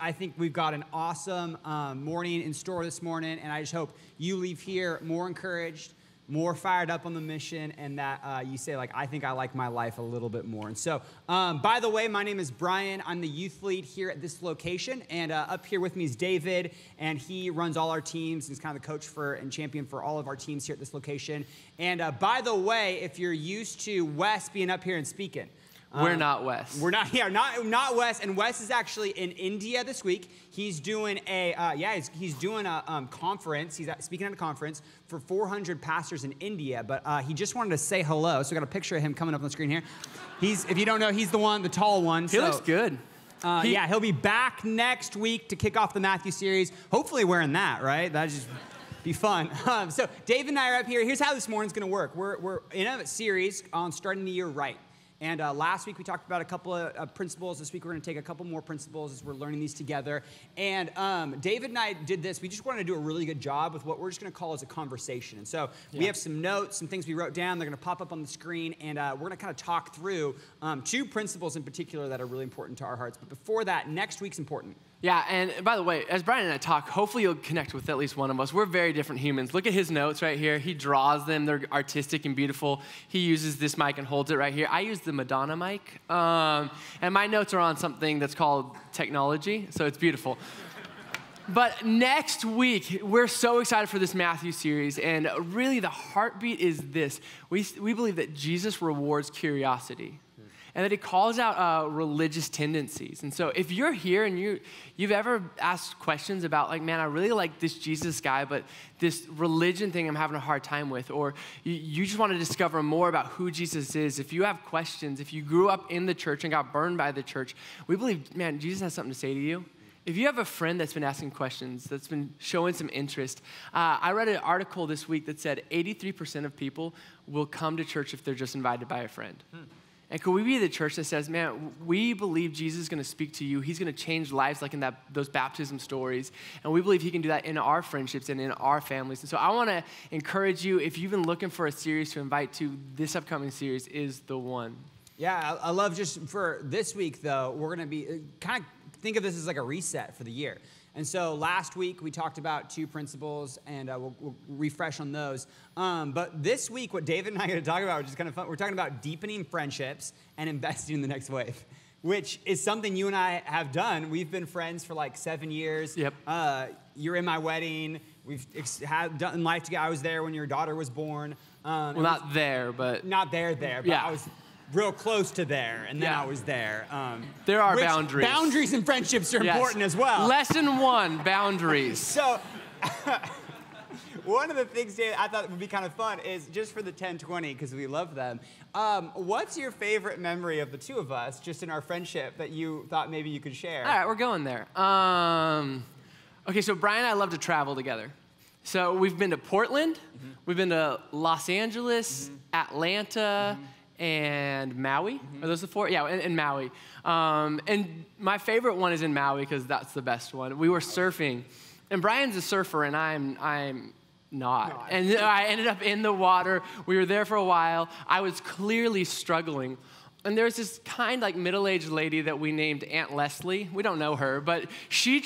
I think we've got an awesome morning in store this morning, and I just hope you leave here more encouraged, more fired up on the mission, and that you say, like, I think I like my life a little bit more. And so, by the way, my name is Brian. I'm the youth lead here at this location, and up here with me is David, and he runs all our teams. He's kind of the coach for and champion for all of our teams here at this location. And by the way, if you're used to Wes being up here and speaking, we're not Wes. We're not here, not Wes. And Wes is actually in India this week. He's doing he's doing a conference. He's speaking at a conference for 400 pastors in India. But he just wanted to say hello. So we got a picture of him coming up on the screen here. If you don't know, he's the tall one. He looks good. He'll be back next week to kick off the Matthew series. Hopefully wearing that, right? That'd just be fun. So Dave and I are up here. Here's how this morning's going to work. We're in a series on starting the year right. And last week we talked about a couple of principles. This week we're going to take a couple more principles as we're learning these together. And David and I did this. We just wanted to do a really good job with what we're just going to call as a conversation. And so we have some notes, some things we wrote down. They're going to pop up on the screen. And we're going to kind of talk through two principles in particular that are really important to our hearts. But before that, next week's important. Yeah, and by the way, as Brian and I talk, hopefully you'll connect with at least one of us. We're very different humans. Look at his notes right here. He draws them. They're artistic and beautiful. He uses this mic and holds it right here. I use the Madonna mic, and my notes are on something that's called technology, so it's beautiful. But next week, we're so excited for this Matthew series, and really the heartbeat is this. We believe that Jesus rewards curiosity, and that he calls out religious tendencies. And so if you're here and you've ever asked questions about, like, man, I really like this Jesus guy, but this religion thing I'm having a hard time with, or you just want to discover more about who Jesus is, if you have questions, if you grew up in the church and got burned by the church, we believe, man, Jesus has something to say to you. If you have a friend that's been asking questions, that's been showing some interest, I read an article this week that said 83% of people will come to church if they're just invited by a friend. And could we be the church that says, man, we believe Jesus is going to speak to you. He's going to change lives like in those baptism stories. And we believe he can do that in our friendships and in our families. And so I want to encourage you, if you've been looking for a series to invite to, this upcoming series is the one. Yeah, I love just for this week, though, we're going to be kind of think of this as like a reset for the year. And so last week, we talked about two principles, and we'll refresh on those. But this week, what David and I are going to talk about, which is kind of fun, we're talking about deepening friendships and investing in the next wave, which is something you and I have done. We've been friends for like 7 years. Yep. You're in my wedding. We've done life together. I was there when your daughter was born. Well, not there, but... Not there, but yeah. I was real close to there, and then I was there. There are boundaries. Boundaries and friendships are important as well. Lesson 1, boundaries. So, one of the things, David, I thought would be kind of fun is just for the 10-20, because we love them. What's your favorite memory of the two of us, just in our friendship, that you thought maybe you could share? All right, we're going there. Okay, so Brian and I love to travel together. So we've been to Portland, we've been to Los Angeles, Atlanta, and Maui. Are those the four? Yeah, and Maui. And my favorite one is in Maui because that's the best one. We were surfing, and Brian's a surfer, and I'm not. And I ended up in the water. We were there for a while. I was clearly struggling. And there's this kind, like, middle-aged lady that we named Aunt Leslie. We don't know her, but she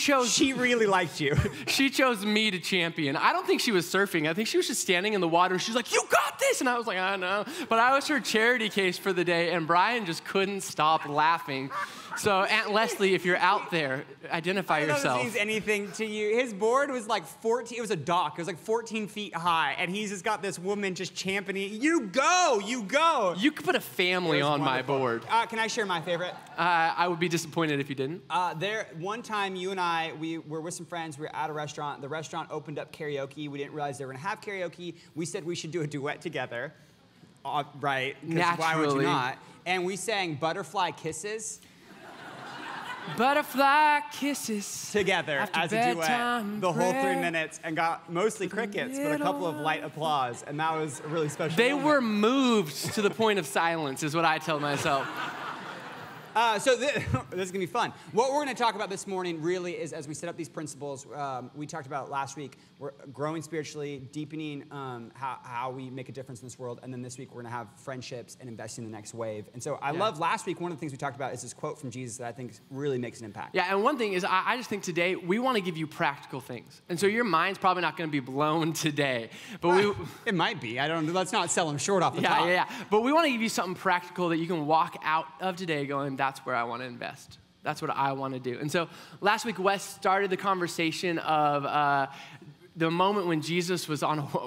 really liked you. She chose me to champion. I don't think she was surfing. I think she was just standing in the water. She's like, you got this. And I was like, I know. But I was her charity case for the day, and Brian just couldn't stop laughing. So Aunt Leslie, if you're out there, identify yourself. I don't know if this means anything to you. His board was like 14, it was a dock. It was like 14 feet high. And he's just got this woman just championing, you go, you go. You could put a family on my board. Can I share my favorite? I would be disappointed if you didn't. One time, you and I, we were with some friends. We were at a restaurant. The restaurant opened up karaoke. We didn't realize they were going to have karaoke. We said we should do a duet together. Right. Naturally. Why would you not? And we sang Butterfly Kisses. Butterfly kisses together as a duet the whole 3 minutes, and got mostly crickets, but a couple of light applause, and that was a really special They moment. were moved to the point of silence, is what I tell myself. So this is going to be fun. What we're going to talk about this morning really is, as we set up these principles, we talked about last week, we're growing spiritually, deepening how we make a difference in this world, and then this week we're going to have friendships and investing in the next wave. And so I love last week, one of the things we talked about is this quote from Jesus that I think really makes an impact. Yeah, and one thing is I just think today we want to give you practical things. And so your mind's probably not going to be blown today. But it might be. I don't know. Let's not sell them short off the top. Yeah. But we want to give you something practical that you can walk out of today going, that's where I want to invest. That's what I want to do. And so last week, Wes started the conversation of the moment when Jesus was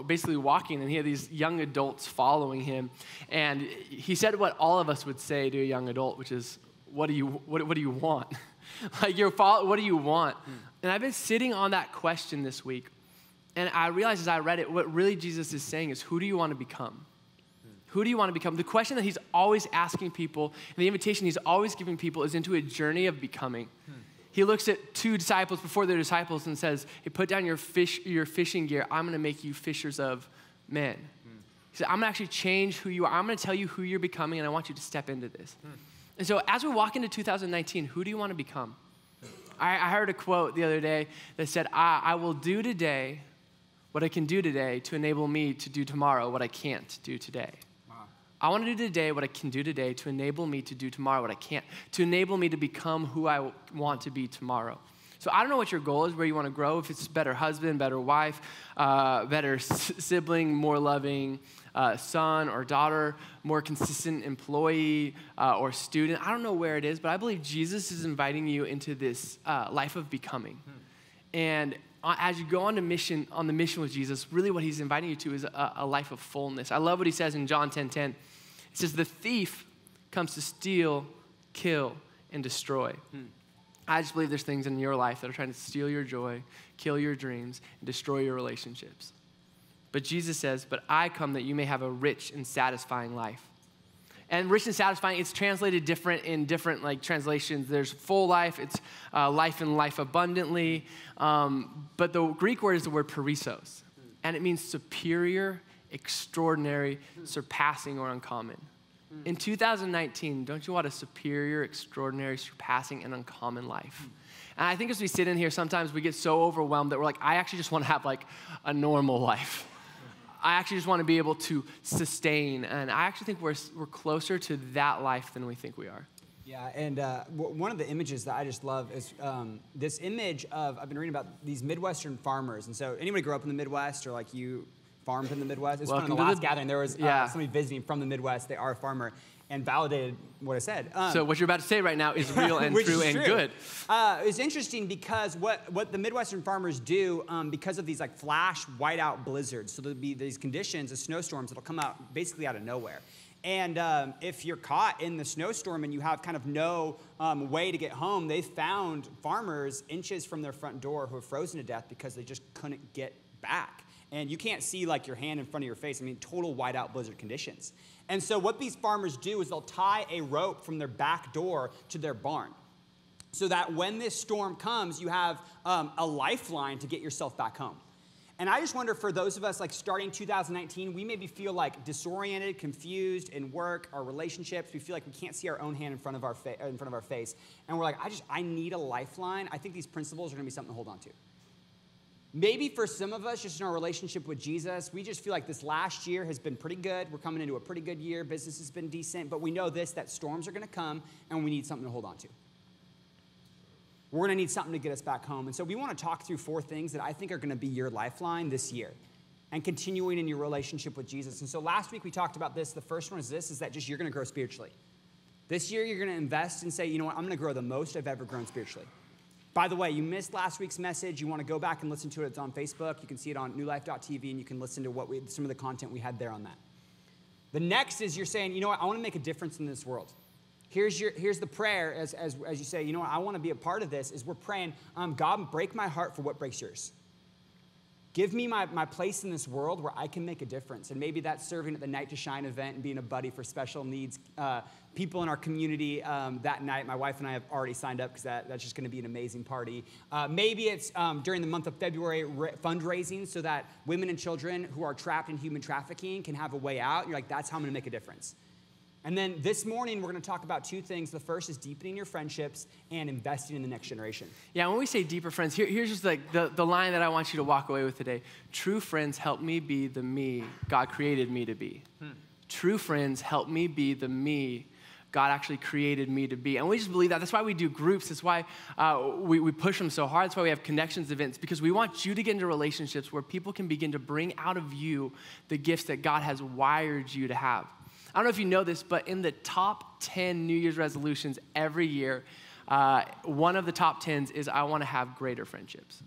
basically walking, and he had these young adults following him. And he said what all of us would say to a young adult, which is, what do you want? Like, what do you want? And I've been sitting on that question this week. And I realized as I read it, what really Jesus is saying is, who do you want to become? Who do you want to become? The question that he's always asking people, and the invitation he's always giving people is into a journey of becoming. He looks at two disciples before they're disciples and says, hey, put down your fishing gear. I'm going to make you fishers of men. He said, I'm going to actually change who you are. I'm going to tell you who you're becoming, and I want you to step into this. And so as we walk into 2019, who do you want to become? I heard a quote the other day that said, I will do today what I can do today to enable me to do tomorrow what I can't do today. I want to do today what I can do today to enable me to do tomorrow what I can't, to enable me to become who I want to be tomorrow. So I don't know what your goal is, where you want to grow, if it's better husband, better wife, better sibling, more loving son or daughter, more consistent employee or student. I don't know where it is, but I believe Jesus is inviting you into this life of becoming. And as you go on the mission with Jesus, really what he's inviting you to is a life of fullness. I love what he says in John 10:10. It says, the thief comes to steal, kill, and destroy. I just believe there's things in your life that are trying to steal your joy, kill your dreams, and destroy your relationships. But Jesus says, but I come that you may have a rich and satisfying life. And rich and satisfying, it's translated different in different translations. There's full life, it's life and life abundantly. But the Greek word is the word perissos. And it means superior, extraordinary, surpassing, or uncommon. In 2019, don't you want a superior, extraordinary, surpassing, and uncommon life? And I think as we sit in here, sometimes we get so overwhelmed that we're like, I actually just want to have a normal life. I actually just want to be able to sustain. And I actually think we're closer to that life than we think we are. Yeah, and one of the images that I just love is this image of, I've been reading about these Midwestern farmers. And so anybody grow up in the Midwest, or you farmed in the Midwest? It's fun. In the last gathering, there was somebody visiting from the Midwest. They are a farmer, and validated what I said. So what you're about to say right now is real and true and good. It's interesting because what the Midwestern farmers do, because of these flash whiteout blizzards, so there'll be these conditions of snowstorms that'll come out basically out of nowhere. And if you're caught in the snowstorm and you have kind of no way to get home, they found farmers inches from their front door who are frozen to death because they just couldn't get back. And you can't see your hand in front of your face. I mean, total whiteout blizzard conditions. And so what these farmers do is they'll tie a rope from their back door to their barn, so that when this storm comes, you have a lifeline to get yourself back home. And I just wonder, for those of us starting 2019, we maybe feel disoriented, confused in work, our relationships. We feel like we can't see our own hand in front of our face. And we're like, I need a lifeline. I think these principles are going to be something to hold on to. Maybe for some of us, just in our relationship with Jesus, we just feel like this last year has been pretty good. We're coming into a pretty good year. Business has been decent. But we know that storms are going to come, and we need something to hold on to. We're going to need something to get us back home. And so we want to talk through 4 things that I think are going to be your lifeline this year, and continuing in your relationship with Jesus. And so last week we talked about this. The first one is that just you're going to grow spiritually. This year you're going to invest and say, you know what, I'm going to grow the most I've ever grown spiritually. By the way, you missed last week's message. You want to go back and listen to it. It's on Facebook. You can see it on newlife.tv, and you can listen to some of the content we had there on that. The next is you're saying, you know what, I want to make a difference in this world. Here's the prayer as you say, you know what, I want to be a part of this, is we're praying, God, break my heart for what breaks yours. Give me my place in this world where I can make a difference. And maybe that's serving at the Night to Shine event and being a buddy for special needs people in our community that night. My wife and I have already signed up because that's just going to be an amazing party. Maybe it's during the month of February fundraising so that women and children who are trapped in human trafficking can have a way out. You're like, that's how I'm going to make a difference. And then this morning, we're going to talk about two things. The first is deepening your friendships and investing in the next generation. Yeah, when we say deeper friends, here's just like the line that I want you to walk away with today. True friends help me be the me God created me to be. True friends help me be the me God actually created me to be. And we just believe that. That's why we do groups. That's why we push them so hard. That's why we have connections events, because we want you to get into relationships where people can begin to bring out of you the gifts that God has wired you to have. I don't know if you know this, but in the top 10 New Year's resolutions every year, one of the top 10s is I want to have greater friendships.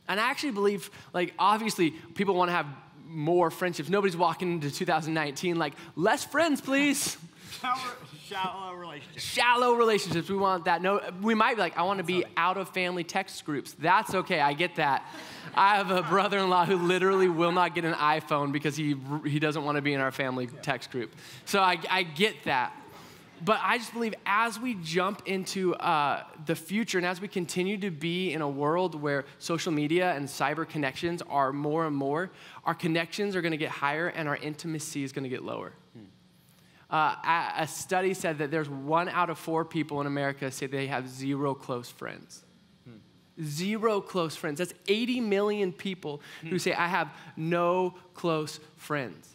And I actually believe, like, obviously, people want to have more friendships. Nobody's walking into 2019 like, less friends, please. Shallow relationships. Shallow relationships. We want that. No, we might be like, I want to be out of family text groups. That's okay. I get that. I have a brother-in-law who literally will not get an iPhone because he doesn't want to be in our family text group. So I get that. But I just believe as we jump into the future and as we continue to be in a world where social media and cyber connections are more and more, our connections are going to get higher and our intimacy is going to get lower. A study said that there's 1 out of 4 people in America say they have 0 close friends. 0 close friends. That's 80 million people who say, I have no close friends.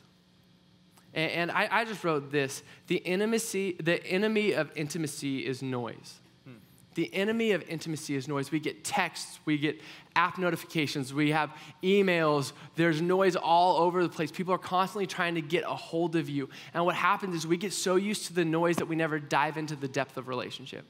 And I just wrote this. The enemy of intimacy is noise. The enemy of intimacy is noise. We get texts, we get app notifications, we have emails, there's noise all over the place. People are constantly trying to get a hold of you. And what happens is we get so used to the noise that we never dive into the depth of relationship.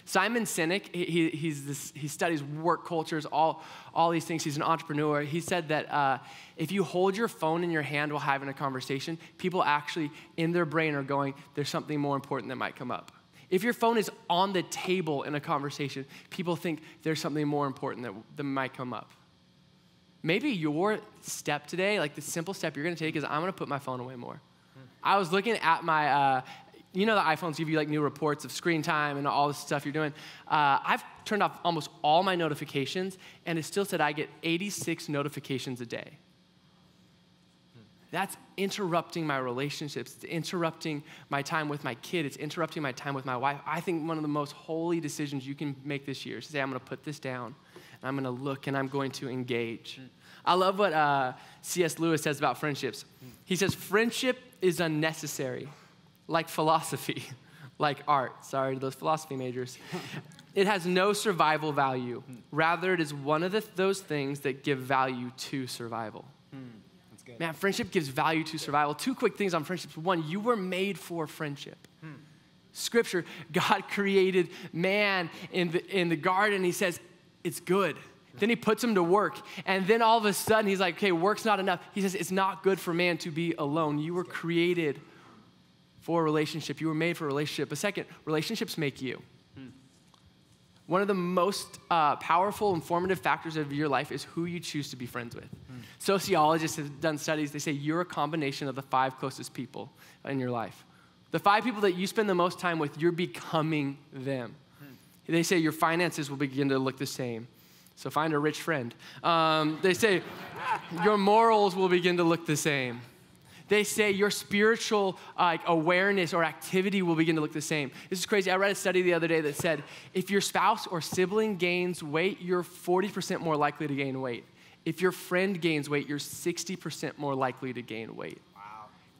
Simon Sinek, he studies work cultures, all these things. He's an entrepreneur. He said that if you hold your phone in your hand while having a conversation, people actually in their brain are going, there's something more important that might come up. If your phone is on the table in a conversation, people think there's something more important that might come up. Maybe your step today, like the simple step you're going to take is I'm going to put my phone away more. I was looking at my, you know the iPhones give you like new reports of screen time and all this stuff you're doing. I've turned off almost all my notifications, and it still said I get 86 notifications a day. That's interrupting my relationships. It's interrupting my time with my kid. It's interrupting my time with my wife. I think one of the most holy decisions you can make this year is to say, I'm going to put this down, and I'm going to look, and I'm going to engage. I love what C.S. Lewis says about friendships. He says, friendship is unnecessary, like philosophy, like art. Sorry to those philosophy majors. It has no survival value. Rather, it is one of those things that give value to survival. Man, friendship gives value to survival. 2 quick things on friendships. 1, you were made for friendship. Scripture, God created man in the garden. He says, it's good. Then he puts him to work. And then all of a sudden, he's like, okay, work's not enough. He says, it's not good for man to be alone. You were created for a relationship. You were made for a relationship. But second, relationships make you. One of the most powerful, informative factors of your life is who you choose to be friends with. Sociologists have done studies. They say you're a combination of the 5 closest people in your life. The 5 people that you spend the most time with, you're becoming them. They say your finances will begin to look the same. So find a rich friend. They say your morals will begin to look the same. They say your spiritual awareness or activity will begin to look the same. This is crazy. I read a study the other day that said if your spouse or sibling gains weight, you're 40% more likely to gain weight. If your friend gains weight, you're 60% more likely to gain weight.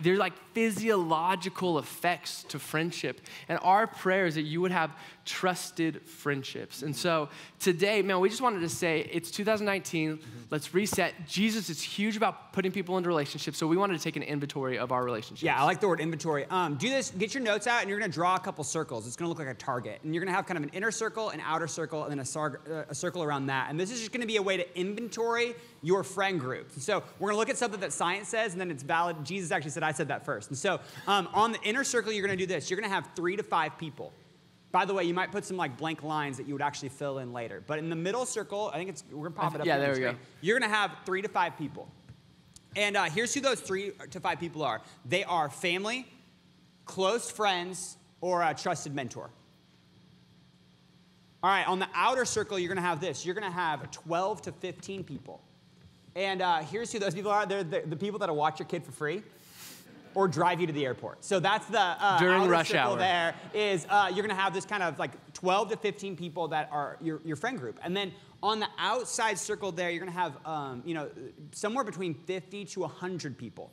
There's like physiological effects to friendship. And our prayer is that you would have trusted friendships. And so today, man, we just wanted to say it's 2019. Let's reset. Jesus is huge about putting people into relationships. So we wanted to take an inventory of our relationships. Yeah, I like the word inventory. Do this, get your notes out, and you're going to draw a couple circles. It's going to look like a target. And you're going to have kind of an inner circle, an outer circle, and then a circle around that. And this is just going to be a way to inventory your friend group. So we're going to look at something that science says, and then it's valid. Jesus actually said, I said that first. And so on the inner circle, you're going to do this. You're going to have 3 to 5 people. By the way, you might put some like blank lines that you would actually fill in later. But in the middle circle, I think we're going to pop it up. Yeah, there we go. You're going to have 3 to 5 people. And here's who those 3 to 5 people are. They are family, close friends, or a trusted mentor. All right, on the outer circle, you're going to have this. You're going to have 12 to 15 people. And here's who those people are. They're the people that'll watch your kid for free. or drive you to the airport. So that's the during outer rush circle hour. there is you're gonna have this kind of like 12 to 15 people that are your friend group. And then on the outside circle there, you're gonna have somewhere between 50 to 100 people.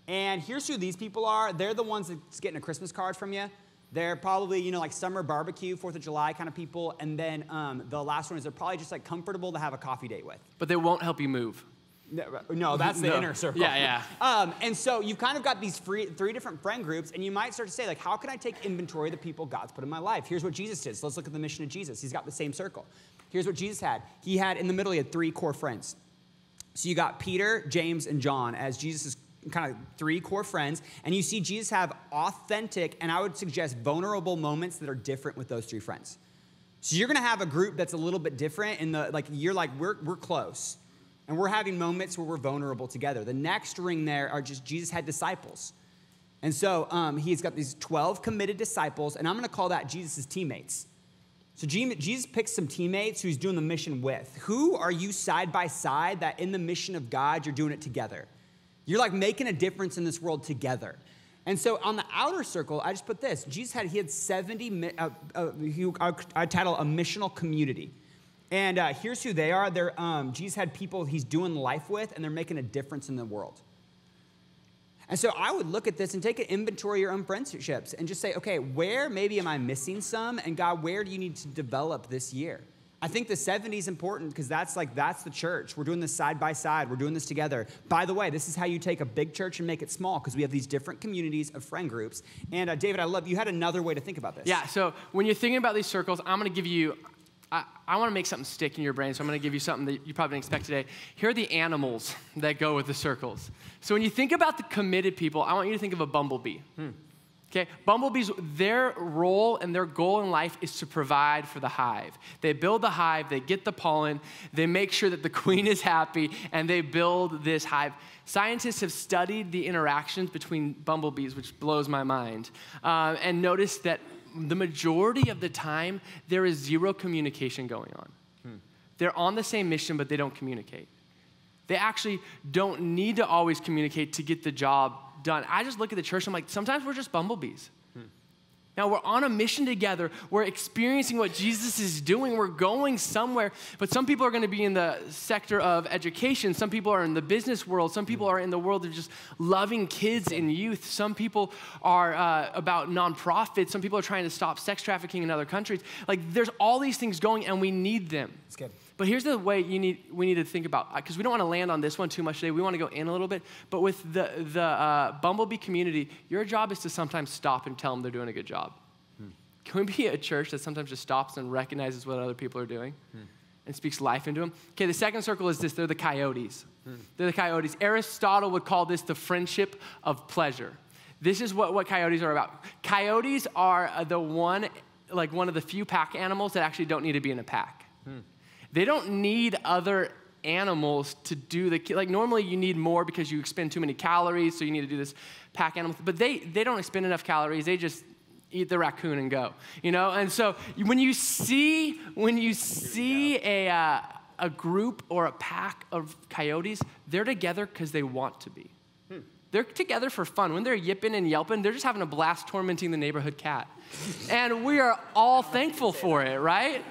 And here's who these people are. They're the ones that's getting a Christmas card from you. They're probably, like summer barbecue, 4th of July kind of people. And then the last one is they're probably just like comfortable to have a coffee date with. But they won't help you move. No, that's the inner circle. Yeah. And so you've kind of got these three different friend groups, and you might start to say, like, how can I take inventory of the people God's put in my life? Here's what Jesus did. So let's look at the mission of Jesus. He's got the same circle. Here's what Jesus had. He had, in the middle, he had 3 core friends. So you got Peter, James, and John as Jesus' kind of 3 core friends, and you see Jesus have authentic, and I would suggest vulnerable moments that are different with those 3 friends. So you're gonna have a group that's a little bit different in the, like, you're like, we're close. And we're having moments where we're vulnerable together. The next ring there are just Jesus had disciples. And so he's got these 12 committed disciples, and I'm going to call that Jesus' teammates. So Jesus picks some teammates who he's doing the mission with. Who are you side by side that in the mission of God, you're doing it together? You're like making a difference in this world together. And so on the outer circle, I just put this. He had 70, I title a missional community. And here's who they are. Jesus had people he's doing life with, and they're making a difference in the world. And so I would look at this and take an inventory of your own friendships and just say, okay, where maybe am I missing some? And God, where do you need to develop this year? I think the 70 is important because that's the church. We're doing this side by side. We're doing this together. By the way, this is how you take a big church and make it small because we have these different communities of friend groups. And David, I love you had another way to think about this. Yeah, so when you're thinking about these circles, I'm going to give you, I want to make something stick in your brain, so I'm going to give you something that you probably didn't expect today. Here are the animals that go with the circles. So when you think about the committed people, I want you to think of a bumblebee. Okay, bumblebees, their role and their goal in life is to provide for the hive. They build the hive, they get the pollen, they make sure that the queen is happy, and they build this hive. Scientists have studied the interactions between bumblebees, which blows my mind, and noticed that the majority of the time, there is 0 communication going on. They're on the same mission, but they don't communicate. They actually don't need to always communicate to get the job done. I just look at the church, I'm like, sometimes we're just bumblebees. Now, we're on a mission together. We're experiencing what Jesus is doing. We're going somewhere. But some people are going to be in the sector of education. Some people are in the business world. Some people are in the world of just loving kids and youth. Some people are about nonprofits. Some people are trying to stop sex trafficking in other countries. Like, there's all these things going, and we need them. That's good. But here's the way we need to think about, because we don't want to land on this one too much today. We want to go in a little bit. But with the Bumblebee community, your job is to sometimes stop and tell them they're doing a good job. Can we be a church that sometimes just stops and recognizes what other people are doing and speaks life into them? Okay, the second circle is this. They're the coyotes. They're the coyotes. Aristotle would call this the friendship of pleasure. This is what coyotes are about. Coyotes are one of the few pack animals that actually don't need to be in a pack. They don't need other animals to do like normally you need more because you expend too many calories, so you need to do this pack animal. But they don't expend enough calories. They just eat the raccoon and go, And so when you see a group or a pack of coyotes, they're together because they want to be. They're together for fun. When they're yipping and yelping, they're just having a blast tormenting the neighborhood cat. And we are all thankful for it, right?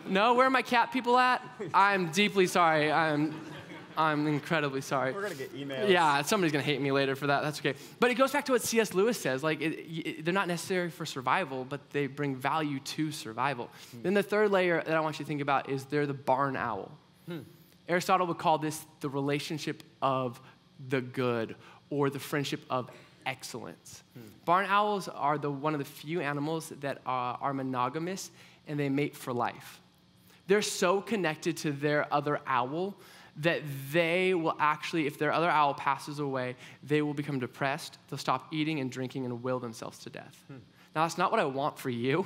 No, where are my cat people at? I'm deeply sorry. I'm incredibly sorry. We're going to get emails. Yeah, somebody's going to hate me later for that. That's okay. But it goes back to what C.S. Lewis says. Like, they're not necessary for survival, but they bring value to survival. Then the third layer that I want you to think about is they're the barn owl. Aristotle would call this the relationship of the good or the friendship of excellence. Barn owls are one of the few animals that are monogamous, and they mate for life. They're so connected to their other owl that they will actually, if their other owl passes away, they will become depressed, they'll stop eating and drinking and will themselves to death. Now, that's not what I want for you,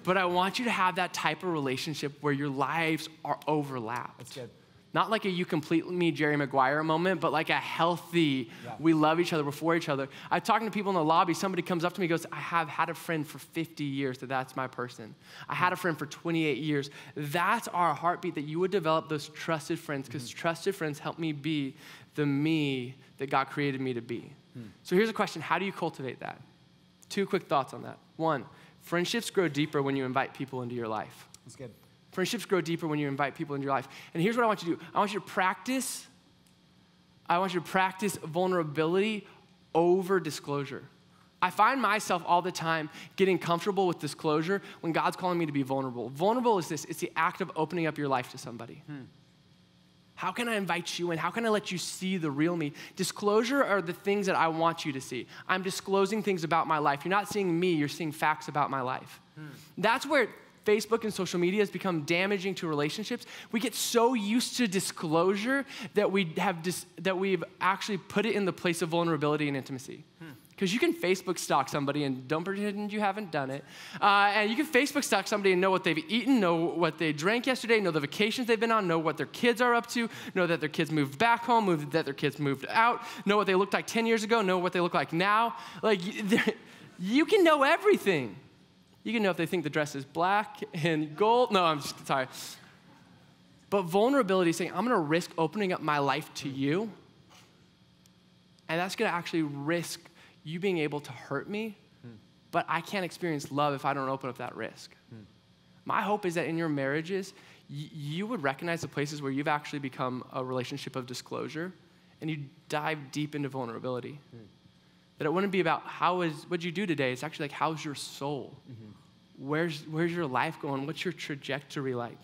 but I want you to have that type of relationship where your lives are overlapped. That's good. Not like a you complete me, Jerry Maguire moment, but like a healthy, we love each other, we're for each other. I'm talking to people in the lobby, somebody comes up to me and goes, I have had a friend for 50 years that's my person. I had a friend for 28 years. That's our heartbeat, that you would develop those trusted friends, because trusted friends help me be the me that God created me to be. So here's a question, how do you cultivate that? 2 quick thoughts on that. 1, friendships grow deeper when you invite people into your life. That's good. Friendships grow deeper when you invite people into your life. And here's what I want you to do. I want you to practice vulnerability over disclosure. I find myself all the time getting comfortable with disclosure when God's calling me to be vulnerable. Vulnerable is this, it's the act of opening up your life to somebody. How can I invite you in? How can I let you see the real me? Disclosure are the things that I want you to see. I'm disclosing things about my life. You're not seeing me, you're seeing facts about my life. That's where Facebook and social media has become damaging to relationships. We get so used to disclosure that we've actually put it in the place of vulnerability and intimacy. Because you can Facebook stalk somebody and don't pretend you haven't done it. And you can Facebook stalk somebody and know what they've eaten, know what they drank yesterday, know the vacations they've been on, know what their kids are up to, know that their kids moved back home, that their kids moved out, know what they looked like 10 years ago, know what they look like now. Like, you can know everything. You can know if they think the dress is black and gold. No, I'm just, sorry. But vulnerability is saying, I'm gonna risk opening up my life to you, and that's gonna actually risk you being able to hurt me, but I can't experience love if I don't open up that risk. My hope is that in your marriages, you would recognize the places where you've actually become a relationship of disclosure, and you dive deep into vulnerability. That it wouldn't be about what'd you do today? It's actually like, how's your soul? Where's your life going? What's your trajectory like?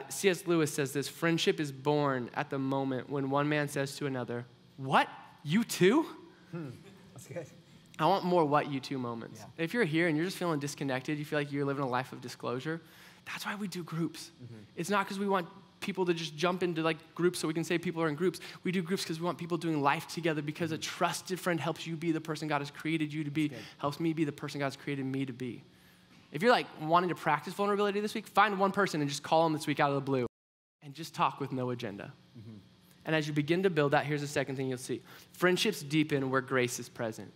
C.S. Lewis says this, friendship is born at the moment when one man says to another, what, you too? That's good. I want more what, you too moments. Yeah. If you're here and you're just feeling disconnected, you feel like you're living a life of disclosure, that's why we do groups. It's not because we want people to just jump into like groups so we can say people are in groups. We do groups because we want people doing life together, because a trusted friend helps you be the person God has created you to be, helps me be the person God's created me to be. If you're like wanting to practice vulnerability this week, find one person and just call them this week out of the blue and just talk with no agenda. And as you begin to build that, here's the second thing you'll see. Friendships deepen where grace is present.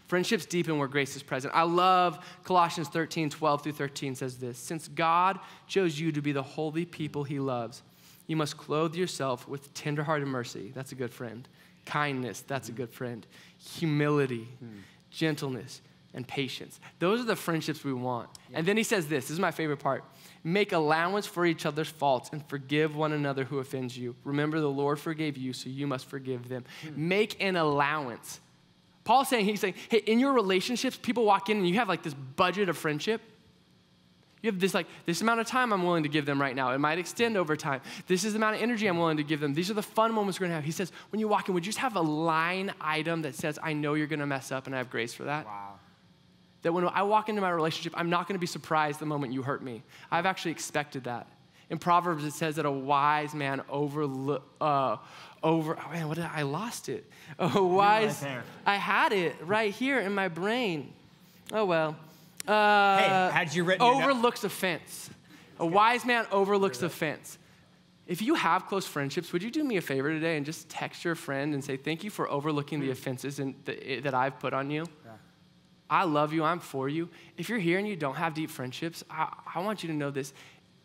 Friendships deepen where grace is present. I love Colossians 13:12-13 says this, since God chose you to be the holy people he loves, you must clothe yourself with tenderhearted mercy. That's a good friend. Kindness, that's a good friend. Humility, gentleness, and patience. Those are the friendships we want. And then he says this is my favorite part. Make allowance for each other's faults and forgive one another who offends you. Remember, the Lord forgave you, so you must forgive them. Make an allowance. Paul's saying, he's saying, hey, in your relationships, people walk in and you have like this budget of friendship. You have this amount of time I'm willing to give them right now. It might extend over time. This is the amount of energy I'm willing to give them. These are the fun moments we're gonna have. He says, when you walk in, would you just have a line item that says, I know you're gonna mess up and I have grace for that? Wow. That when I walk into my relationship, I'm not gonna be surprised the moment you hurt me. I've actually expected that. In Proverbs, it says that a wise man I lost it. A wise, right I had it right here in my brain. Oh, well. Hey, had you written overlooks offense. A wise man overlooks offense. If you have close friendships, would you do me a favor today and just text your friend and say, thank you for overlooking the offenses that I've put on you? Yeah. I love you, I'm for you. If you're here and you don't have deep friendships, I want you to know this.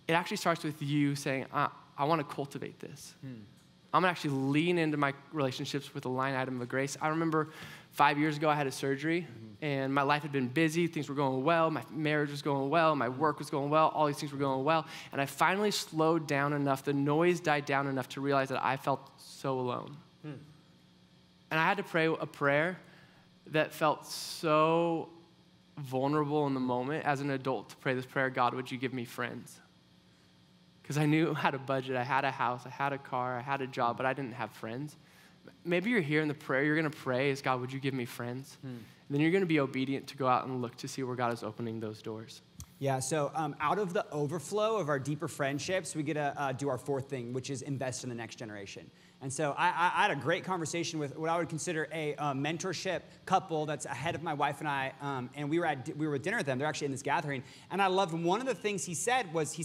It actually starts with you saying, I want to cultivate this. I'm going to actually lean into my relationships with a line item of grace. I remember 5 years ago, I had a surgery, and my life had been busy. Things were going well. My marriage was going well. My work was going well. All these things were going well. And I finally slowed down enough. The noise died down enough to realize that I felt so alone. And I had to pray a prayer that felt so vulnerable in the moment as an adult to pray this prayer, God, would you give me friends? Because I knew I had a budget, I had a house, I had a car, I had a job, but I didn't have friends. Maybe you're here in the prayer you're going to pray is, God, would you give me friends? And then you're going to be obedient to go out and look to see where God is opening those doors. Yeah, so out of the overflow of our deeper friendships, we get to do our fourth thing, which is invest in the next generation. And so I had a great conversation with what I would consider a mentorship couple that's ahead of my wife and I, and we were at dinner with them. They're actually in this gathering. And I loved one of the things he said was,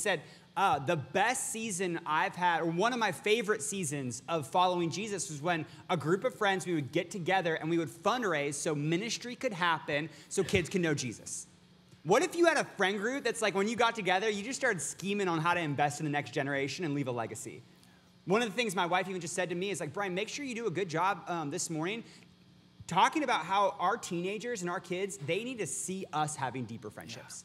The best season I've had, or one of my favorite seasons of following Jesus, was when a group of friends, we would get together and we would fundraise so ministry could happen so kids can know Jesus. What if you had a friend group that's like when you got together, you just started scheming on how to invest in the next generation and leave a legacy? One of the things my wife even just said to me is like, Brian, make sure you do a good job this morning talking about how our teenagers and our kids, they need to see us having deeper friendships.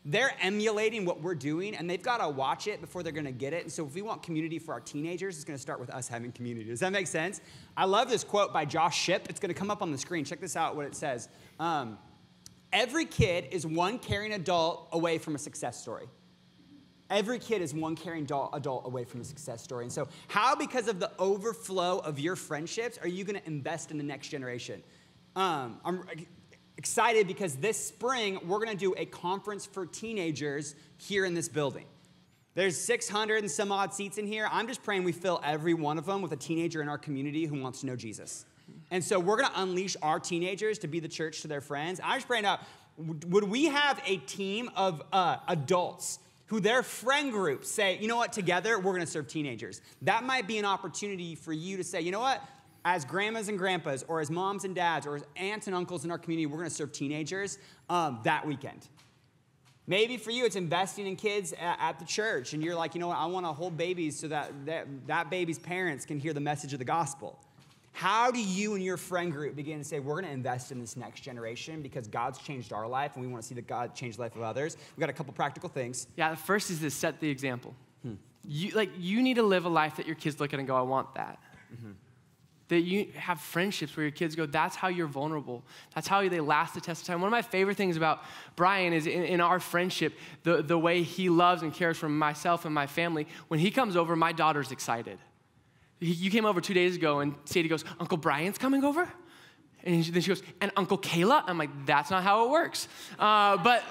They're emulating what we're doing, and they've got to watch it before they're going to get it. And so if we want community for our teenagers, it's going to start with us having community. Does that make sense? I love this quote by Josh Shipp. It's going to come up on the screen. Check this out, what it says. Every kid is one caring adult away from a success story. Every kid is one caring adult away from a success story. And so how, because of the overflow of your friendships, are you going to invest in the next generation? I'm excited because this spring, we're going to do a conference for teenagers here in this building. There's 600 and some odd seats in here. I'm just praying we fill every one of them with a teenager in our community who wants to know Jesus. And so we're going to unleash our teenagers to be the church to their friends. I'm just praying out, would we have a team of adults who their friend groups say, you know what, together we're going to serve teenagers. That might be an opportunity for you to say, you know what, as grandmas and grandpas, or as moms and dads, or as aunts and uncles in our community, we're going to serve teenagers that weekend. Maybe for you, it's investing in kids at the church, and you're like, you know what, I want to hold babies so that baby's parents can hear the message of the gospel. How do you and your friend group begin to say, we're going to invest in this next generation because God's changed our life, and we want to see that God change the life of others? We've got a couple practical things. Yeah, the first is to set the example. You need to live a life that your kids look at and go, I want that. Mm-hmm. That you have friendships where your kids go, that's how you're vulnerable. That's how they last the test of time. One of my favorite things about Brian is in our friendship, the way he loves and cares for myself and my family. When he comes over, my daughter's excited. You came over 2 days ago, and Sadie goes, Uncle Brian's coming over? And then she goes, and Uncle Kayla? I'm like, that's not how it works. But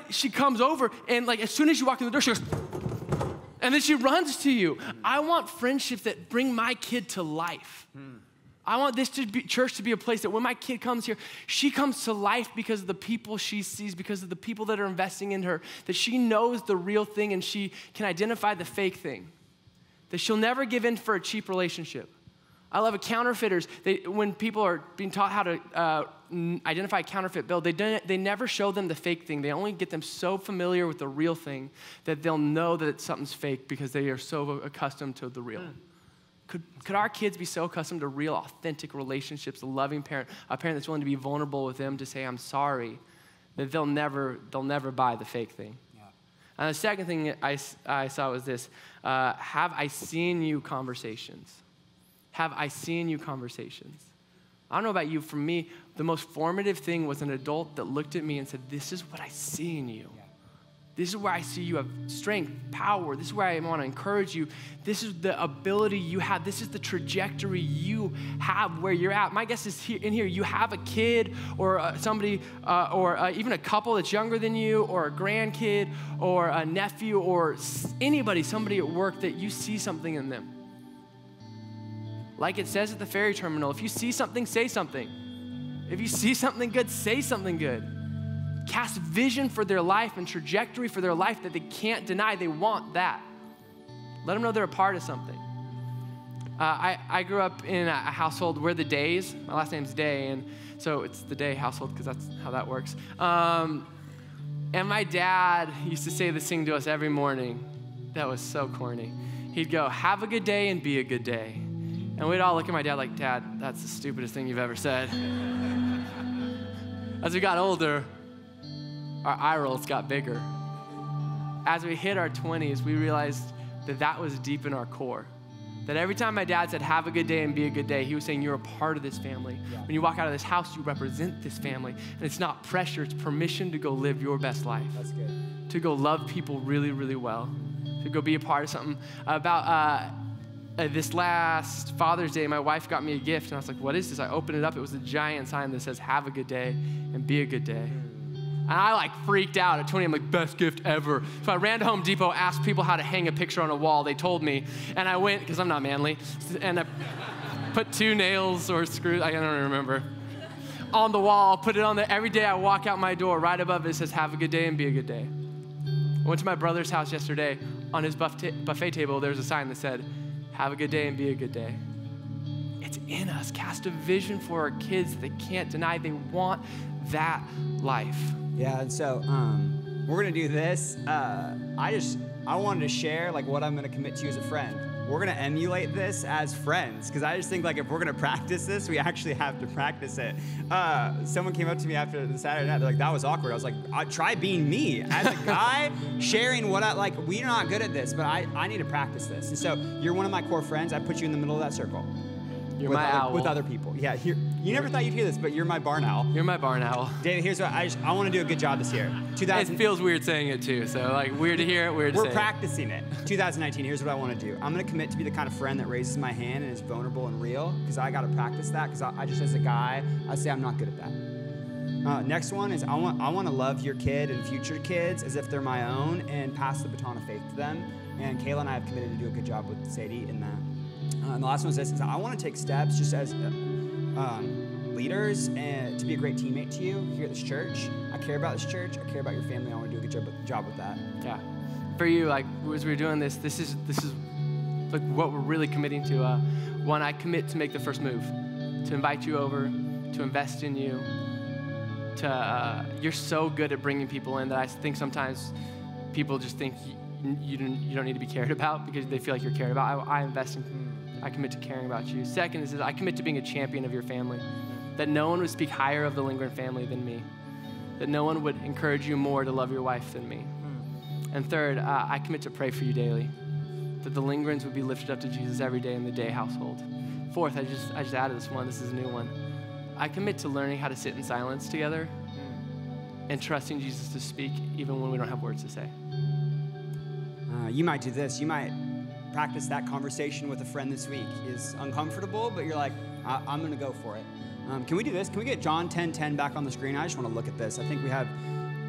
she comes over, and like as soon as you walk through the door, she goes, and then she runs to you. I want friendships that bring my kid to life. I want this church to be a place that when my kid comes here, she comes to life because of the people she sees, because of the people that are investing in her, that she knows the real thing and she can identify the fake thing, that she'll never give in for a cheap relationship. I love it. Counterfeiters, when people are being taught how to identify a counterfeit bill, they never show them the fake thing. They only get them so familiar with the real thing that they'll know that something's fake because they are so accustomed to the real. Could our kids be so accustomed to real, authentic relationships, a loving parent, a parent that's willing to be vulnerable with them to say, I'm sorry, that they'll never buy the fake thing. Yeah. And the second thing I saw was this, have I seen you conversations? Have I seen you conversations? I don't know about you, for me, the most formative thing was an adult that looked at me and said, this is what I see in you. Yeah. This is where I see you have strength, power. This is where I want to encourage you. This is the ability you have. This is the trajectory you have where you're at. My guess is in here, you have a kid or somebody or even a couple that's younger than you, or a grandkid or a nephew or somebody at work that you see something in them. Like it says at the ferry terminal, if you see something, say something. If you see something good, say something good. Cast vision for their life and trajectory for their life that they can't deny. They want that. Let them know they're a part of something. I grew up in a household, we're the Days. My last name's Day, and so it's the Day household because that's how that works. And my dad used to say this thing to us every morning that was so corny. He'd go, have a good day and be a good day. And we'd all look at my dad like, Dad, that's the stupidest thing you've ever said. As we got older, our eye rolls got bigger. As we hit our 20s, we realized that was deep in our core. That every time my dad said, have a good day and be a good day, he was saying, you're a part of this family. Yeah. When you walk out of this house, you represent this family. And it's not pressure, it's permission to go live your best life. That's good. To go love people really, really well. To go be a part of something. About this last Father's Day, my wife got me a gift, and I was like, what is this? I opened it up. It was a giant sign that says, have a good day and be a good day. And I freaked out at 20. I'm like, best gift ever. So I ran to Home Depot, asked people how to hang a picture on a wall. They told me, and I went, because I'm not manly, and I put 2 nails or screws, I don't remember, on the wall, put it on there. Every day I walk out my door, right above it says, have a good day and be a good day. went to my brother's house yesterday. On his buffet table, there's a sign that said, have a good day and be a good day. It's in us. Cast a vision for our kids that they can't deny. They want that life. Yeah, and so we're gonna do this. I wanted to share like what I'm gonna commit to as a friend. We're gonna emulate this as friends, because I just think like if we're gonna practice this, we actually have to practice it. Someone came up to me after the Saturday night, they're like, that was awkward. I was like, try being me. As a guy, sharing what we're not good at this, but I need to practice this. And so you're one of my core friends. I put you in the middle of that circle. You're my owl. With other people. Yeah, you never thought you'd hear this, but you're my barn owl. You're my barn owl. David, here's what I want to do a good job this year. It feels weird saying it too, so like weird to hear it, weird to say We're practicing it. 2019, here's what I want to do. I'm going to commit to be the kind of friend that raises my hand and is vulnerable and real, because I got to practice that, because I just, as a guy, I say I'm not good at that. Next one is I want to love your kid and future kids as if they're my own and pass the baton of faith to them. And Kayla and I have committed to do a good job with Sadie in that. And the last one is this, is I want to take steps just as leaders and to be a great teammate to you here at this church. I care about this church. I care about your family. I want to do a good job with that. Yeah. For you, like as we're doing this is like what we're really committing to. One, I commit to make the first move, to invite you over, to invest in you. You're so good at bringing people in that I think sometimes people just think you don't need to be cared about because they feel like you're cared about. I commit to caring about you. Second is I commit to being a champion of your family, that no one would speak higher of the Lindgren family than me, that no one would encourage you more to love your wife than me. And third, I commit to pray for you daily, that the Lindgrens would be lifted up to Jesus every day in the Day household. Fourth, I just added this one. This is a new one. I commit to learning how to sit in silence together and trusting Jesus to speak even when we don't have words to say. You might do this. You might practice that conversation with a friend this week. Is uncomfortable, but you're like, I'm going to go for it. Can we do this? Can we get John 10:10 back on the screen? I just want to look at this. I think we have,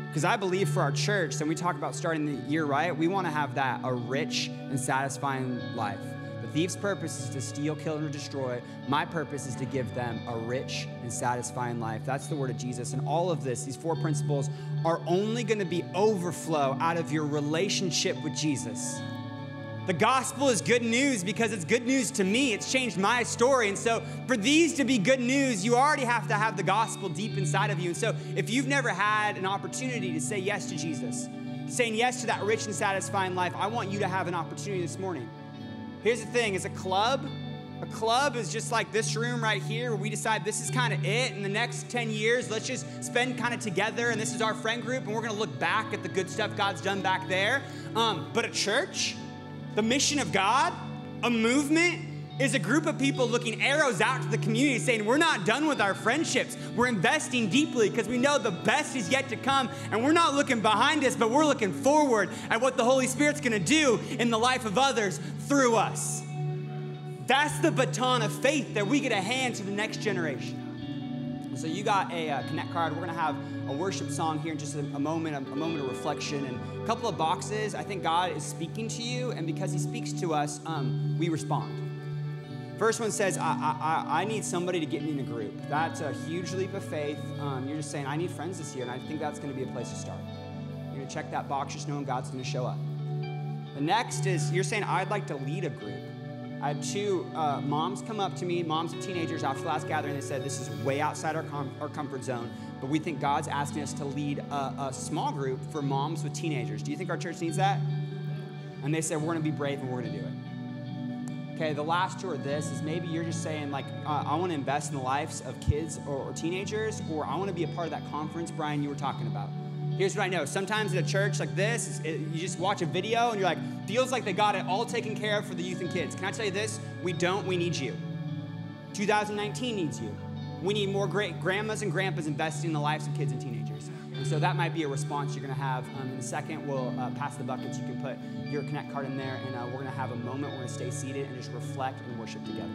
because I believe for our church, when we talk about starting the year right, we want to have that, a rich and satisfying life. The thief's purpose is to steal, kill, and destroy. My purpose is to give them a rich and satisfying life. That's the word of Jesus. And all of this, these 4 principles, are only going to be overflow out of your relationship with Jesus. The gospel is good news because it's good news to me. It's changed my story. And so for these to be good news, you already have to have the gospel deep inside of you. And so if you've never had an opportunity to say yes to Jesus, saying yes to that rich and satisfying life, I want you to have an opportunity this morning. Here's the thing, as a club is just like this room right here where we decide this is kind of it. In the next 10 years, let's just spend kind of together, and this is our friend group, and we're going to look back at the good stuff God's done back there. But a church, the mission of God, a movement, is a group of people looking arrows out to the community saying, we're not done with our friendships. We're investing deeply because we know the best is yet to come, and we're not looking behind us, but we're looking forward at what the Holy Spirit's going to do in the life of others through us. That's the baton of faith that we get to hand to the next generation. So you got a Connect card. We're going to have a worship song here in just a moment of reflection, and a couple of boxes. I think God is speaking to you, and because he speaks to us, we respond. First one says, I need somebody to get me in a group. That's a huge leap of faith. You're just saying, I need friends this year, and I think that's going to be a place to start. You're going to check that box, just knowing God's going to show up. The next is, you're saying, I'd like to lead a group. I had 2 moms come up to me, moms of teenagers after the last gathering. They said, this is way outside our comfort zone, but we think God's asking us to lead a small group for moms with teenagers. Do you think our church needs that? And they said, we're going to be brave and we're going to do it. Okay, the last 2 are this, is maybe you're just saying, like, I want to invest in the lives of kids or teenagers, or I want to be a part of that conference, Brian, you were talking about. Here's what I know. Sometimes at a church like this, you just watch a video and you're like, feels like they got it all taken care of for the youth and kids. Can I tell you this? We don't. We need you. 2019 needs you. We need more great grandmas and grandpas investing in the lives of kids and teenagers. And so that might be a response you're going to have. In a second, we'll pass the buckets. You can put your Connect card in there, and we're going to have a moment. We're going to stay seated and just reflect and worship together.